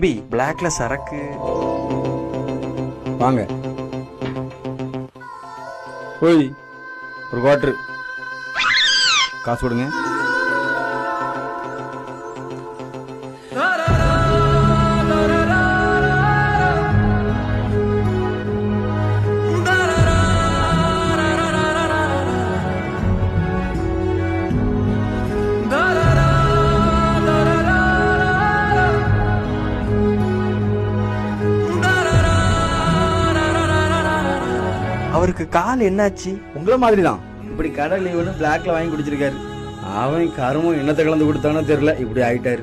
தம்பி பிளாக்ல சரக்கு. வாங்க. ஓய், ஒரு குவார்ட்ரு காசு கொடுங்க. அவருக்கு கால் என்னாச்சு? உங்களை மாதிரி தான் இப்படி கடை லீவுன்னு பிளாக்ல வாங்கி குடிச்சிருக்காரு. அவன் கருமும் என்னத்தை கலந்து கொடுத்தானோ தெரியல, இப்படி ஆயிட்டாரு.